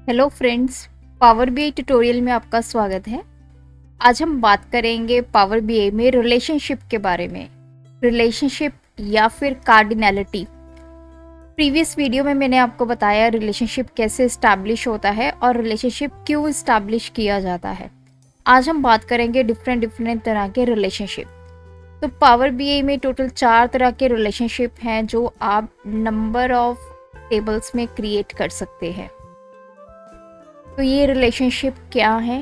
Hello friends, power BI tutorial में आपका स्वागत है। आज हम बात करेंगे पावर बीआई में रिलेशनशिप के बारे में। रिलेशनशिप या फिर कार्डिनैलिटी। प्रीवियस वीडियो में मैंने आपको बताया रिलेशनशिप कैसे इस्टेब्लिश होता है और रिलेशनशिप क्यों इस्टेब्लिश किया जाता है। आज हम बात करेंगे डिफरेंट तरह के रिलेशनशिप। तो पावर बीआई में टोटल 4 तरह के रिलेशनशिप हैं जो आप नंबर ऑफ टेबल्स में क्रिएट कर सकते हैं। तो ये रिलेशनशिप क्या है,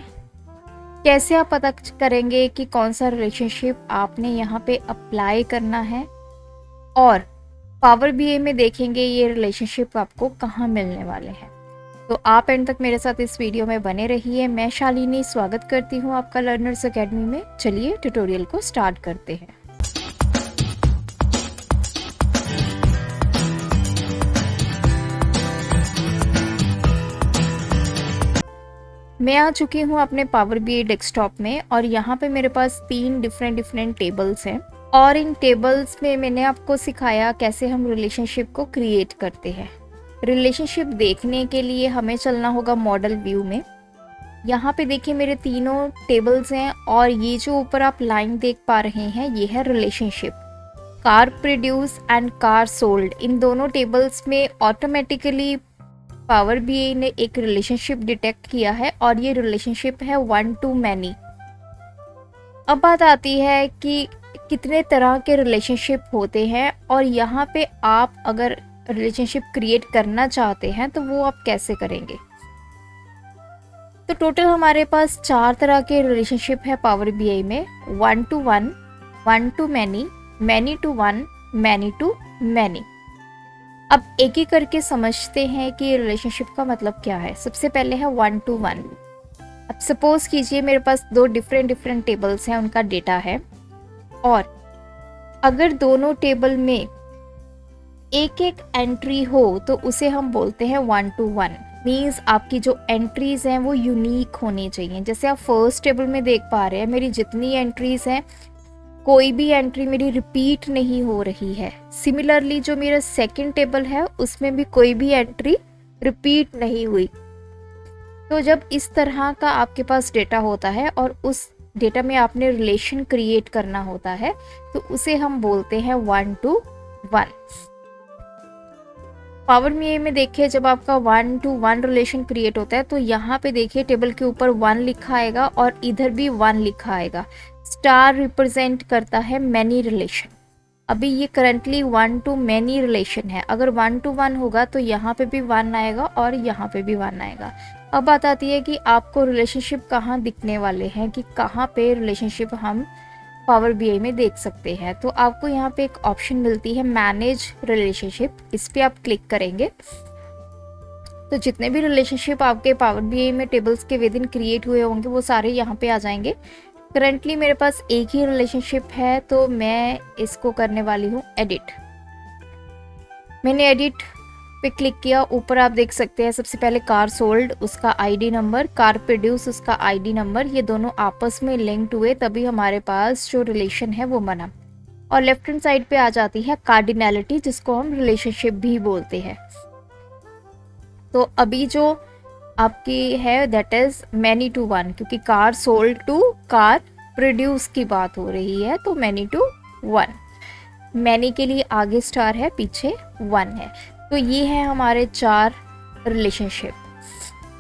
कैसे आप पता करेंगे कि कौन सा रिलेशनशिप आपने यहाँ पे अप्लाई करना है, और पावर बीआई में देखेंगे ये रिलेशनशिप आपको कहाँ मिलने वाले हैं। तो आप एंड तक मेरे साथ इस वीडियो में बने रहिए। मैं शालिनी स्वागत करती हूँ आपका लर्नर्स अकेडमी में। चलिए ट्यूटोरियल को स्टार्ट करते हैं। मैं आ चुकी हूँ अपने पावर बीआई डेस्कटॉप में और यहाँ पे मेरे पास 3 डिफरेंट टेबल्स हैं और इन टेबल्स में मैंने आपको सिखाया कैसे हम रिलेशनशिप को क्रिएट करते हैं। रिलेशनशिप देखने के लिए हमें चलना होगा मॉडल व्यू में। यहाँ पे देखिए मेरे तीनों टेबल्स हैं और ये जो ऊपर आप लाइन देख पा रहे हैं ये है relationship. Car produce and car sold, इन दोनों टेबल्स में ऑटोमेटिकली पावर बीआई ने एक रिलेशनशिप डिटेक्ट किया है और ये रिलेशनशिप है 1 to many। अब बात आती है कि कितने तरह के रिलेशनशिप होते हैं और यहाँ पे आप अगर रिलेशनशिप क्रिएट करना चाहते हैं तो वो आप कैसे करेंगे। तो टोटल हमारे पास 4 तरह के रिलेशनशिप है पावर बीआई में। 1 to 1, 1 to many, many to 1, many to many। अब एक एक करके समझते हैं कि रिलेशनशिप का मतलब क्या है। सबसे पहले है 1 to 1। अब सपोज कीजिए मेरे पास 2 डिफरेंट टेबल्स हैं, उनका डेटा है, और अगर दोनों टेबल में एक एक एंट्री हो तो उसे हम बोलते हैं 1 to 1। मीन्स आपकी जो एंट्रीज हैं वो यूनिक होनी चाहिए। जैसे आप फर्स्ट टेबल में देख पा रहे हैं मेरी जितनी एंट्रीज हैं कोई भी एंट्री मेरी रिपीट नहीं हो रही है। सिमिलरली जो मेरा सेकंड टेबल है उसमें भी कोई भी एंट्री रिपीट नहीं हुई। तो जब इस तरह का आपके पास डेटा होता है और उस डेटा में आपने रिलेशन क्रिएट करना होता है तो उसे हम बोलते हैं 1 to 1। पावर बीआई में देखिए जब आपका 1 to 1 रिलेशन क्रिएट होता है तो यहाँ पे देखिए टेबल के ऊपर 1 लिखा आएगा और इधर भी 1 लिखा आएगा। स्टार रिप्रेजेंट करता है मैनी रिलेशन। अभी ये करंटली 1 to many रिलेशन है। अगर 1 to 1 होगा तो यहाँ पे भी 1 आएगा और यहाँ पे भी 1 आएगा। अब बात आती है कि आपको रिलेशनशिप कहाँ दिखने वाले हैं, कि कहाँ पे रिलेशनशिप हम पावर बीआई में देख सकते हैं। तो आपको यहाँ पे एक ऑप्शन मिलती है मैनेज रिलेशनशिप, इस पे आप क्लिक करेंगे तो जितने भी रिलेशनशिप आपके पावर बीआई में टेबल्स के विद इन क्रिएट हुए होंगे वो सारे यहाँ पे आ जाएंगे। करंटली मेरे पास एक ही रिलेशनशिप है तो मैं इसको करने वाली हूँ एडिट। मैंने एडिट पे क्लिक किया। ऊपर आप देख सकते हैं सबसे पहले कार सोल्ड उसका आईडी नंबर, कार प्रोड्यूस उसका आईडी नंबर, ये दोनों आपस में लिंक्ड हुए तभी हमारे पास जो रिलेशन है वो बना। और लेफ्ट हैंड साइड पे आ जाती है कार्डिनैलिटी जिसको हम रिलेशनशिप भी बोलते हैं। तो अभी जो आपकी है दैट इज मैनी टू 1, क्योंकि car sold to car produce की बात हो रही है तो मैनी टू 1। मैनी के लिए आगे स्टार है, पीछे 1 है। तो ये है हमारे 4 रिलेशनशिप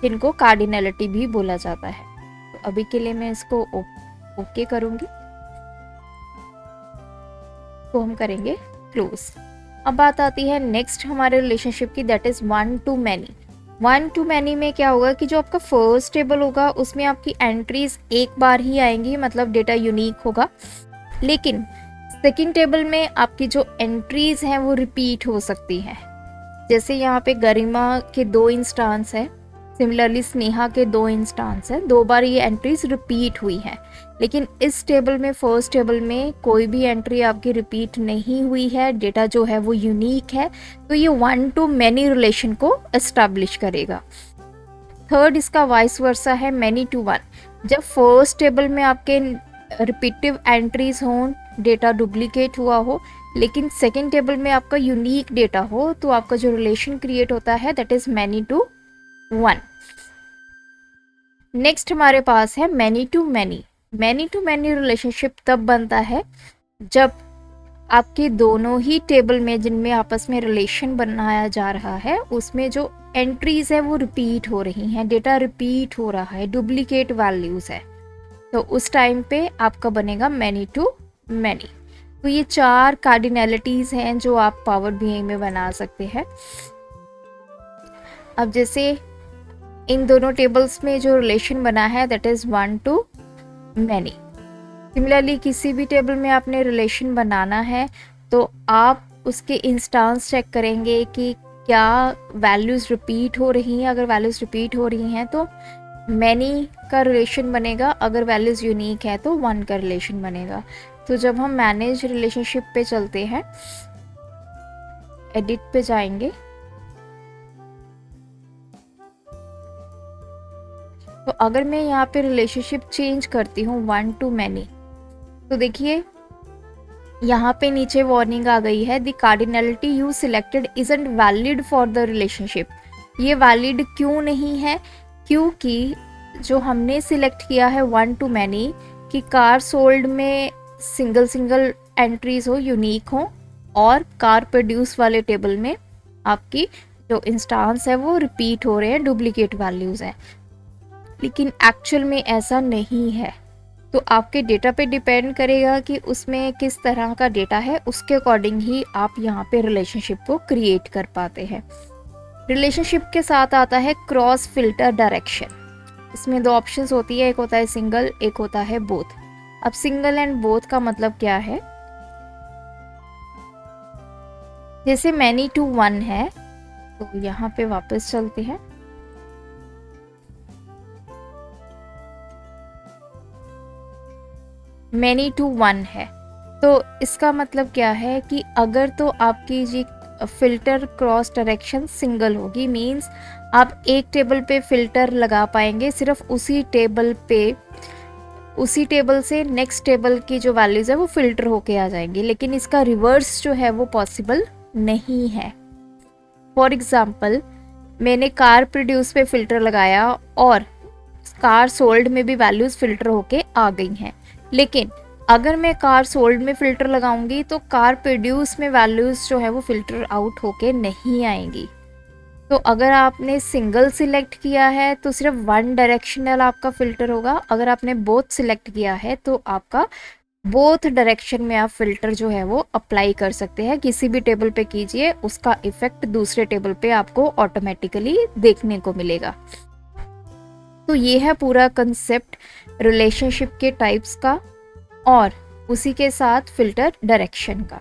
जिनको कार्डिनैलिटी भी बोला जाता है। तो अभी के लिए मैं इसको ओके करूंगी तो हम करेंगे क्लोज। अब बात आती है नेक्स्ट हमारे रिलेशनशिप की, that is 1 to many। 1 to many में क्या होगा कि जो आपका फर्स्ट टेबल होगा उसमें आपकी एंट्रीज एक बार ही आएंगी, मतलब डेटा यूनिक होगा। लेकिन सेकंड टेबल में आपकी जो एंट्रीज हैं वो रिपीट हो सकती हैं। जैसे यहाँ पे गरिमा के 2 इंस्टांस है, सिमिलरली स्नेहा के 2 इंस्टांस है, 2 बार ये एंट्रीज रिपीट हुई हैं। लेकिन इस टेबल में फर्स्ट टेबल में कोई भी एंट्री आपकी रिपीट नहीं हुई है, डेटा जो है वो यूनिक है, तो ये 1 to many रिलेशन को एस्टैब्लिश करेगा। थर्ड इसका वाइस वर्सा है मैनी टू 1। जब फर्स्ट टेबल में आपके रिपीटिव एंट्रीज हों, डेटा डुप्लीकेट हुआ हो, लेकिन सेकेंड टेबल में आपका यूनिक डेटा हो, तो आपका जो रिलेशन क्रिएट होता है that is many to 1। Next हमारे पास है many to many. Many to many relationship तब बनता है जब आपके दोनों ही टेबल में जिनमें आपस में रिलेशन बनाया जा रहा है उसमें जो एंट्रीज है वो रिपीट हो रही हैं, डेटा रिपीट हो रहा है, डुप्लीकेट वैल्यूज है, तो उस टाइम पे आपका बनेगा मैनी टू मैनी। तो ये 4 कार्डिनलिटीज हैं जो आप पावर बीआई में बना सकते हैं। अब जैसे इन दोनों टेबल्स में जो रिलेशन बना है that is 1 to many. Similarly किसी भी टेबल में आपने रिलेशन बनाना है तो आप उसके इंस्टांस चेक करेंगे कि क्या वैल्यूज़ रिपीट हो रही हैं। अगर वैल्यूज़ रिपीट हो रही हैं तो मैनी का रिलेशन बनेगा, अगर वैल्यूज़ यूनिक है तो 1 का रिलेशन बनेगा। तो जब हम मैनेज रिलेशनशिप पे चलते हैं, एडिट पे जाएंगे, तो अगर मैं यहाँ पे रिलेशनशिप चेंज करती हूँ 1 टू मैनी, तो देखिए यहाँ पे नीचे वार्निंग आ गई है, the cardinality you selected isn't valid for the relationship. ये वैलिड क्यों नहीं है? क्योंकि जो हमने सिलेक्ट किया है 1 टू मैनी कि कार सोल्ड में सिंगल सिंगल एंट्रीज हो, यूनिक हो, और कार प्रोड्यूस वाले टेबल में आपकी जो इंस्टांस है वो रिपीट हो रहे हैं, डुप्लीकेट वैल्यूज हैं। लेकिन एक्चुअल में ऐसा नहीं है। तो आपके डेटा पे डिपेंड करेगा कि उसमें किस तरह का डेटा है, उसके अकॉर्डिंग ही आप यहाँ पे रिलेशनशिप को क्रिएट कर पाते हैं। रिलेशनशिप के साथ आता है क्रॉस फिल्टर डायरेक्शन। इसमें 2 ऑप्शंस होती है, एक होता है सिंगल, एक होता है बोथ। अब सिंगल एंड बोथ का मतलब क्या है? जैसे मैनी टू 1 है, तो यहाँ पे वापस चलते हैं। मैनी टू 1 है, तो इसका मतलब क्या है कि अगर तो आपकी जी फिल्टर क्रॉस डायरेक्शन सिंगल होगी, मींस आप एक टेबल पे फिल्टर लगा पाएंगे, सिर्फ उसी टेबल पे, उसी टेबल से नेक्स्ट टेबल की जो वैल्यूज़ है वो फिल्टर होके आ जाएंगी। लेकिन इसका रिवर्स जो है वो पॉसिबल नहीं है। फॉर एग्जाम्पल, मैंने कार प्रोड्यूस पे फिल्टर लगाया और कार सोल्ड में भी वैल्यूज़ फिल्टर होके आ गई हैं, लेकिन अगर मैं कार सोल्ड में फ़िल्टर लगाऊंगी तो कार प्रोड्यूस में वैल्यूज़ जो है वो फ़िल्टर आउट होके नहीं आएंगी। तो अगर आपने सिंगल सिलेक्ट किया है तो सिर्फ 1 डायरेक्शनल आपका फ़िल्टर होगा, अगर आपने बोथ सिलेक्ट किया है तो आपका बोथ डायरेक्शन में आप फ़िल्टर जो है वो अप्लाई कर सकते हैं। किसी भी टेबल पे कीजिए, उसका इफ़ेक्ट दूसरे टेबल पे आपको ऑटोमेटिकली देखने को मिलेगा। तो ये है पूरा कंसेप्ट रिलेशनशिप के टाइप्स का और उसी के साथ फिल्टर डायरेक्शन का।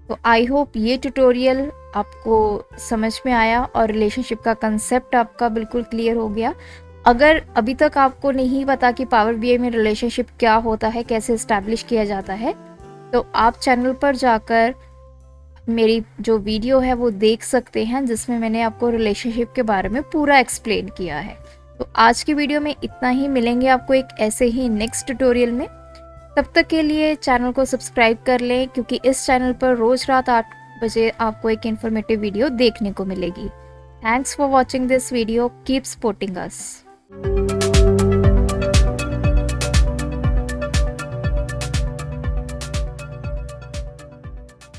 तो आई होप ये ट्यूटोरियल आपको समझ में आया और रिलेशनशिप का कंसेप्ट आपका बिल्कुल क्लियर हो गया। अगर अभी तक आपको नहीं पता कि पावर बीआई में रिलेशनशिप क्या होता है, कैसे इस्टेब्लिश किया जाता है, तो आप चैनल पर जाकर मेरी जो वीडियो है वो देख सकते हैं, जिसमें मैंने आपको रिलेशनशिप के बारे में पूरा एक्सप्लेन किया है। तो आज की वीडियो में इतना ही, मिलेंगे आपको एक ऐसे ही नेक्स्ट ट्यूटोरियल में। तब तक के लिए चैनल को सब्सक्राइब कर लें, क्योंकि इस चैनल पर रोज़ रात 8 बजे आपको एक इन्फॉर्मेटिव वीडियो देखने को मिलेगी। Thanks for watching this video, keep supporting us.